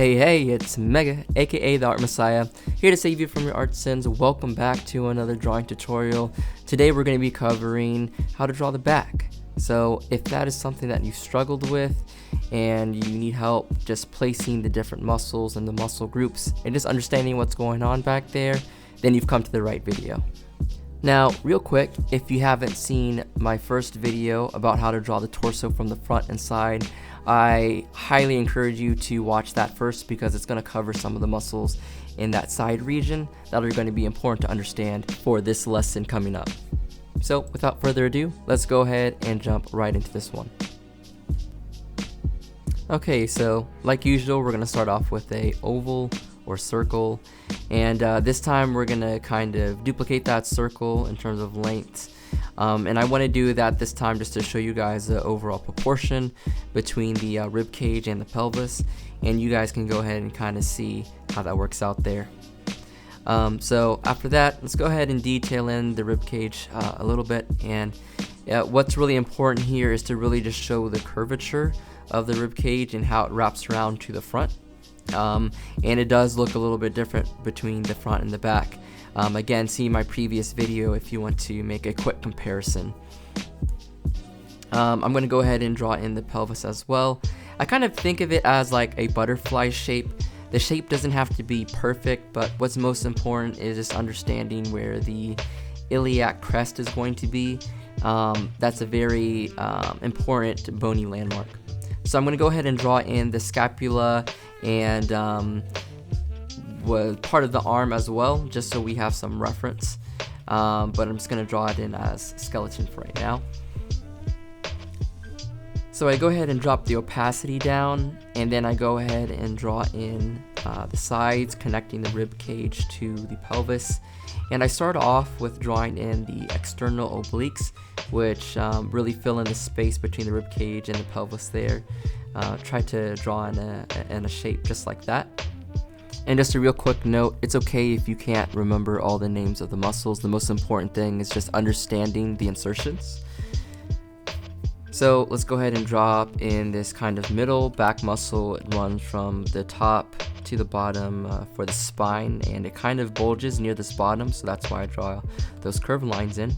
Hey, it's Mega, aka the Art Messiah, here to save you from your art sins. Welcome back to another drawing tutorial. Today we're going to be covering how to draw the back. So if that is something that you struggled with and you need help just placing the different muscles and the muscle groups and just understanding what's going on back there, then you've come to the right video. Now, real quick, if you haven't seen my first video about how to draw the torso from the front and side, I highly encourage you to watch that first because it's going to cover some of the muscles in that side region that are going to be important to understand for this lesson coming up. So without further ado, let's go ahead and jump right into this one. Okay, so like usual, we're going to start off with a oval or circle, and this time we're going to kind of duplicate that circle in terms of length. And I want to do that this time just to show you guys the overall proportion between the rib cage and the pelvis, and you guys can go ahead and kind of see how that works out there. So after that, let's go ahead and detail in the rib cage a little bit, and what's really important here is to really just show the curvature of the rib cage and how it wraps around to the front. And it does look a little bit different between the front and the back. Again, see my previous video if you want to make a quick comparison. I'm going to go ahead and draw in the pelvis as well. I kind of think of it as like a butterfly shape. The shape doesn't have to be perfect, but what's most important is just understanding where the iliac crest is going to be. That's a very important bony landmark. So I'm going to go ahead and draw in the scapula and was part of the arm as well, just so we have some reference, but I'm just going to draw it in as skeleton for right now. So I go ahead and drop the opacity down, and then I go ahead and draw in the sides connecting the rib cage to the pelvis, and I start off with drawing in the external obliques, which really fill in the space between the rib cage and the pelvis there. Try to draw in a shape just like that. And just a real quick note, it's okay if you can't remember all the names of the muscles. The most important thing is just understanding the insertions. So let's go ahead and drop in this kind of middle back muscle. It runs from the top to the bottom for the spine, and it kind of bulges near this bottom, so that's why I draw those curved lines in.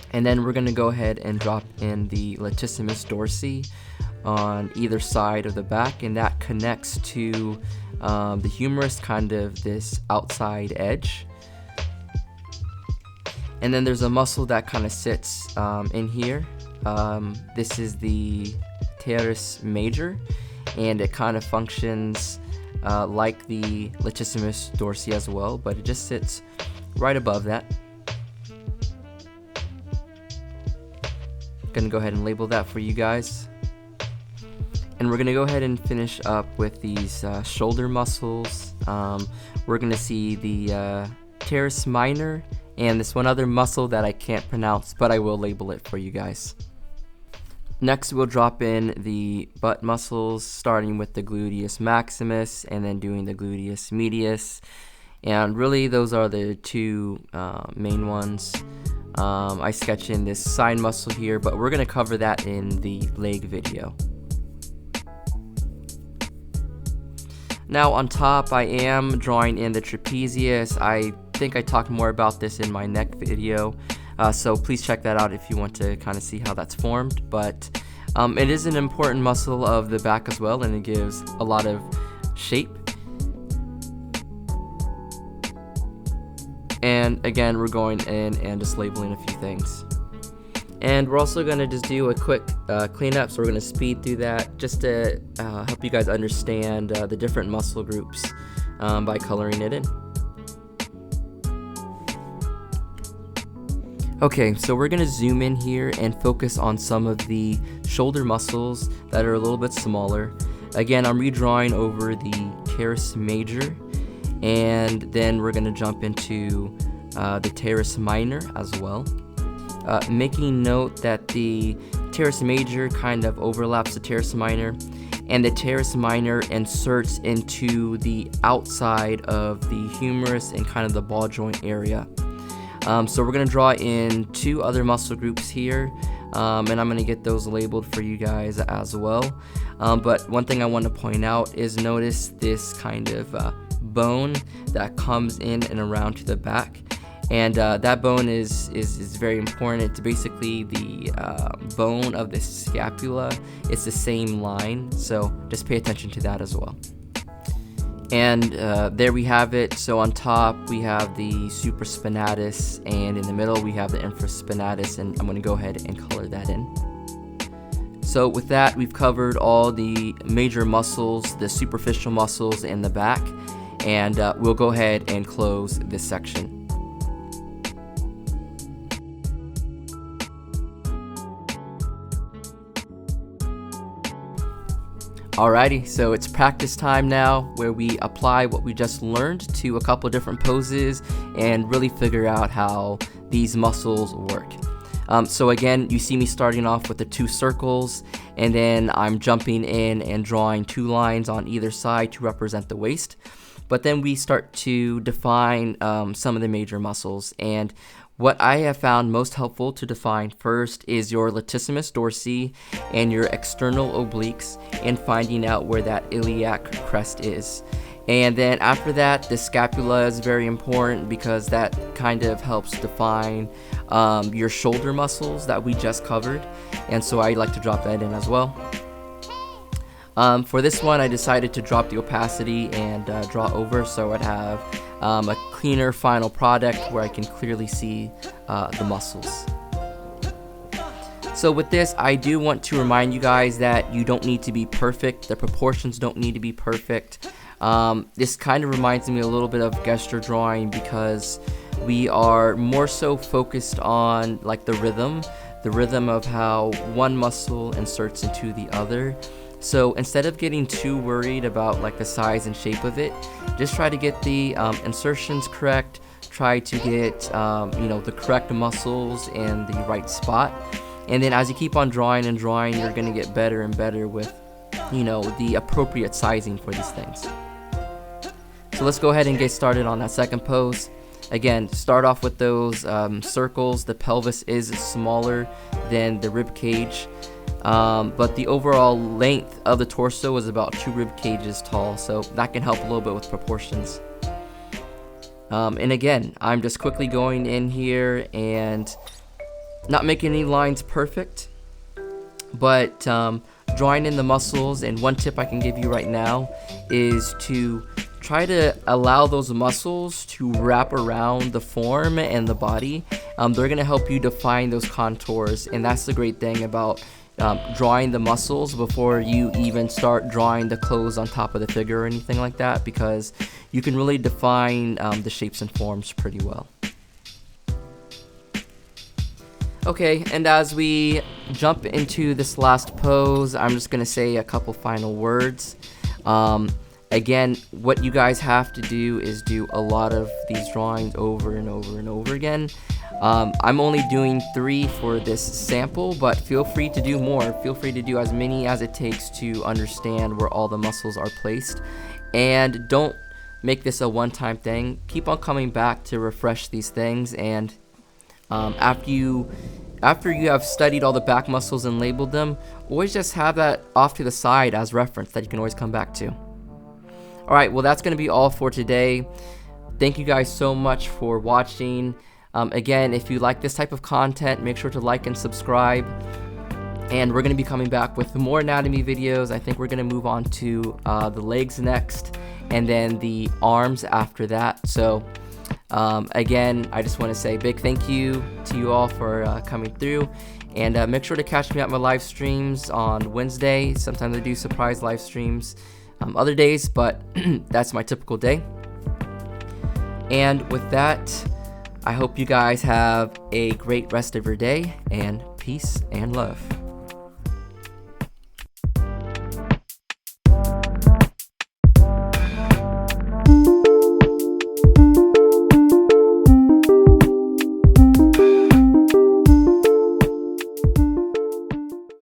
And then we're going to go ahead and drop in the latissimus dorsi on either side of the back, and that connects to the humerus, kind of this outside edge. And then there's a muscle that kind of sits in here. This is the teres major, and it kind of functions like the latissimus dorsi as well, but it just sits right above that. Gonna go ahead and label that for you guys. And we're going to go ahead and finish up with these shoulder muscles. We're going to see the teres minor and this one other muscle that I can't pronounce, but I will label it for you guys. Next, we'll drop in the butt muscles, starting with the gluteus maximus and then doing the gluteus medius. And really, those are the two main ones. I sketch in this side muscle here, but we're going to cover that in the leg video. Now on top, I am drawing in the trapezius. I think I talked more about this in my neck video, so please check that out if you want to kind of see how that's formed. But it is an important muscle of the back as well, and it gives a lot of shape. And again, we're going in and just labeling a few things. And we're also going to just do a quick cleanup, so we're going to speed through that just to help you guys understand the different muscle groups by coloring it in. Okay, so we're going to zoom in here and focus on some of the shoulder muscles that are a little bit smaller. Again, I'm redrawing over the teres major, and then we're going to jump into the teres minor as well. Making note that the teres major kind of overlaps the teres minor, and the teres minor inserts into the outside of the humerus and kind of the ball joint area. So we're going to draw in two other muscle groups here. and I'm going to get those labeled for you guys as well. But one thing I want to point out is notice this kind of bone that comes in and around to the back. And that bone is very important. It's basically the bone of the scapula. It's the same line, so just pay attention to that as well. And there we have it. So on top we have the supraspinatus, and in the middle we have the infraspinatus, and I'm going to go ahead and color that in. So with that, we've covered all the major muscles, the superficial muscles in the back, and we'll go ahead and close this section. Alrighty, so it's practice time now, where we apply what we just learned to a couple different poses and really figure out how these muscles work. So again, you see me starting off with the 2 circles, and then I'm jumping in and drawing 2 lines on either side to represent the waist. But then we start to define some of the major muscles, and what I have found most helpful to define first is your latissimus dorsi and your external obliques, and finding out where that iliac crest is. And then after that, the scapula is very important because that kind of helps define your shoulder muscles that we just covered, and so I like to drop that in as well. For this one, I decided to drop the opacity and draw over, so I'd have a cleaner final product where I can clearly see the muscles. So with this, I do want to remind you guys that you don't need to be perfect. The proportions don't need to be perfect. This kind of reminds me a little bit of gesture drawing, because we are more so focused on like the rhythm of how one muscle inserts into the other. So instead of getting too worried about like the size and shape of it, just try to get the insertions correct. Try to get the correct muscles in the right spot, and then as you keep on drawing and drawing, you're gonna get better and better with the appropriate sizing for these things. So let's go ahead and get started on that second pose. Again, start off with those circles. The pelvis is smaller than the rib cage. But the overall length of the torso is about 2 rib cages tall, so that can help a little bit with proportions. And again, I'm just quickly going in here and not making any lines perfect, but drawing in the muscles. And one tip I can give you right now is to try to allow those muscles to wrap around the form and the body. They're going to help you define those contours, and that's the great thing about drawing the muscles before you even start drawing the clothes on top of the figure or anything like that, because you can really define the shapes and forms pretty well. Okay, and as we jump into this last pose, I'm just going to say a couple final words. Again, what you guys have to do is do a lot of these drawings over and over and over again. I'm only doing 3 for this sample, but feel free to do more. Feel free to do as many as it takes to understand where all the muscles are placed. And don't make this a one-time thing. Keep on coming back to refresh these things, and after you have studied all the back muscles and labeled them, always just have that off to the side as reference that you can always come back to. Alright, well that's going to be all for today. Thank you guys so much for watching. Again, if you like this type of content, make sure to like and subscribe. And we're going to be coming back with more anatomy videos. I think we're going to move on to the legs next, and then the arms after that. So again, I just want to say a big thank you to you all for coming through. And make sure to catch me at my live streams on Wednesday. Sometimes I do surprise live streams other days, but that's my typical day. And with that, I hope you guys have a great rest of your day, and peace and love.